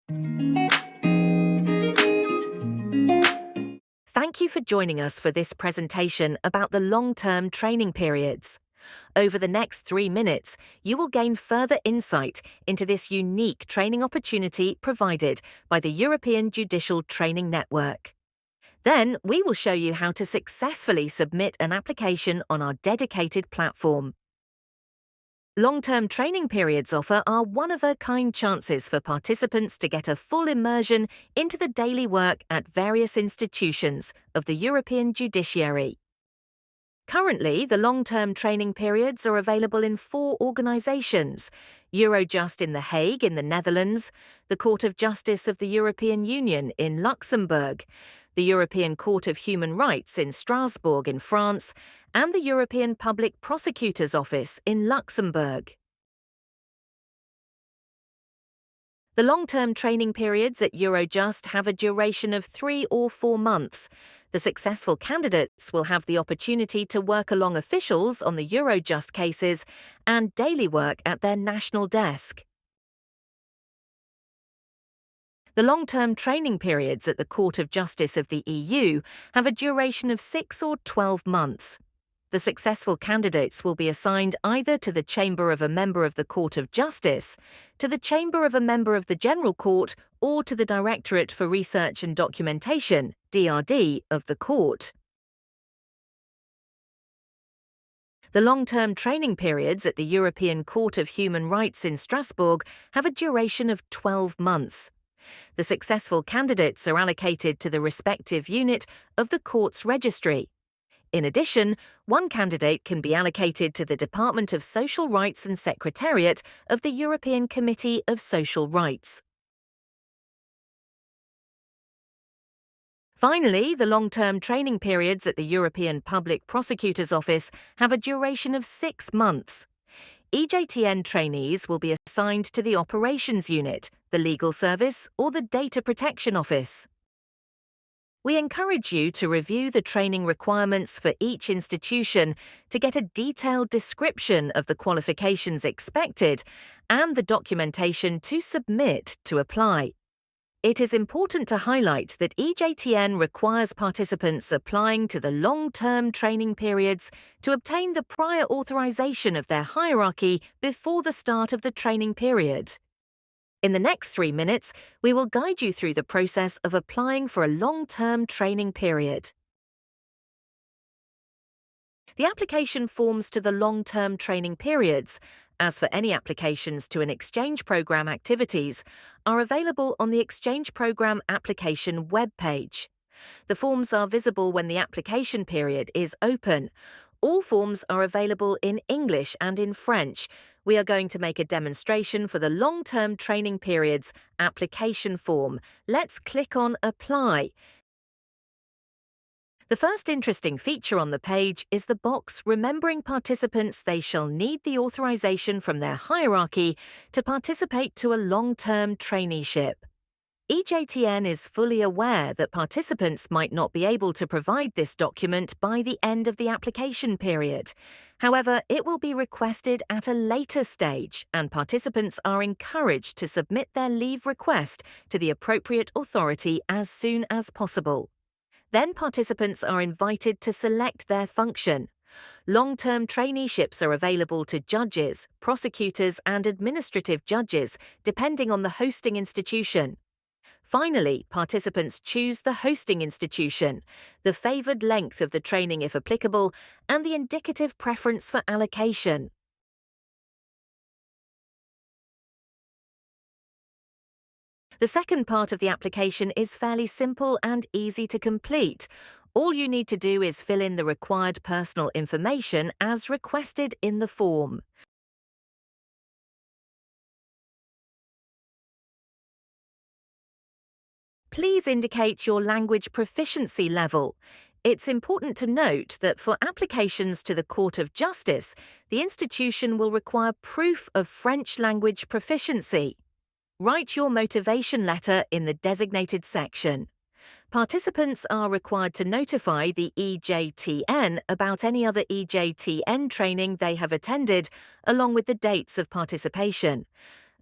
Thank you for joining us for this presentation about the long-term training periods. Over the next 3 minutes, you will gain further insight into this unique training opportunity provided by the European Judicial Training Network. Then, we will show you how to successfully submit an application on our dedicated platform. Long-term training periods offer are one-of-a-kind chances for participants to get a full immersion into the daily work at various institutions of the European judiciary. Currently, the long-term training periods are available in 4 organisations: Eurojust in The Hague in the Netherlands, the Court of Justice of the European Union in Luxembourg, the European Court of Human Rights in Strasbourg in France, and the European Public Prosecutor's Office in Luxembourg. The long-term training periods at Eurojust have a duration of 3 or 4 months. The successful candidates will have the opportunity to work along officials on the Eurojust cases and daily work at their national desk. The long-term training periods at the Court of Justice of the EU have a duration of 6 or 12 months. The successful candidates will be assigned either to the chamber of a member of the Court of Justice, to the chamber of a member of the General Court, or to the Directorate for Research and Documentation, DRD, of the Court. The long-term training periods at the European Court of Human Rights in Strasbourg have a duration of 12 months. The successful candidates are allocated to the respective unit of the Court's registry. In addition, one candidate can be allocated to the Department of Social Rights and Secretariat of the European Committee of Social Rights. Finally, the long-term training periods at the European Public Prosecutor's Office have a duration of 6 months. EJTN trainees will be assigned to the Operations Unit, the Legal Service, or the Data Protection Office. We encourage you to review the training requirements for each institution to get a detailed description of the qualifications expected and the documentation to submit to apply. It is important to highlight that EJTN requires participants applying to the long-term training periods to obtain the prior authorization of their hierarchy before the start of the training period. In the next 3 minutes, we will guide you through the process of applying for a long-term training period. The application forms to the long-term training periods, as for any applications to an exchange program activities, are available on the Exchange Program application webpage. The forms are visible when the application period is open. All forms are available in English and in French. We are going to make a demonstration for the long-term training periods application form. Let's click on Apply. The first interesting feature on the page is the box remembering participants they shall need the authorization from their hierarchy to participate to a long-term traineeship. EJTN is fully aware that participants might not be able to provide this document by the end of the application period. However, it will be requested at a later stage, and participants are encouraged to submit their leave request to the appropriate authority as soon as possible. Then participants are invited to select their function. Long-term traineeships are available to judges, prosecutors, and administrative judges, depending on the hosting institution. Finally, participants choose the hosting institution, the favoured length of the training if applicable, and the indicative preference for allocation. The second part of the application is fairly simple and easy to complete. All you need to do is fill in the required personal information as requested in the form. Please indicate your language proficiency level. It's important to note that for applications to the Court of Justice, the institution will require proof of French language proficiency. Write your motivation letter in the designated section. Participants are required to notify the EJTN about any other EJTN training they have attended, along with the dates of participation.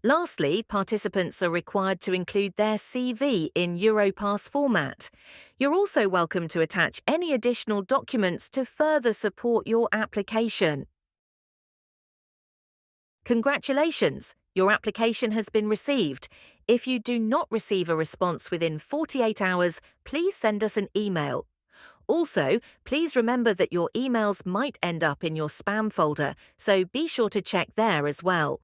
Lastly, participants are required to include their CV in Europass format. You're also welcome to attach any additional documents to further support your application. Congratulations! Your application has been received. If you do not receive a response within 48 hours, please send us an email. Also, please remember that your emails might end up in your spam folder, so be sure to check there as well.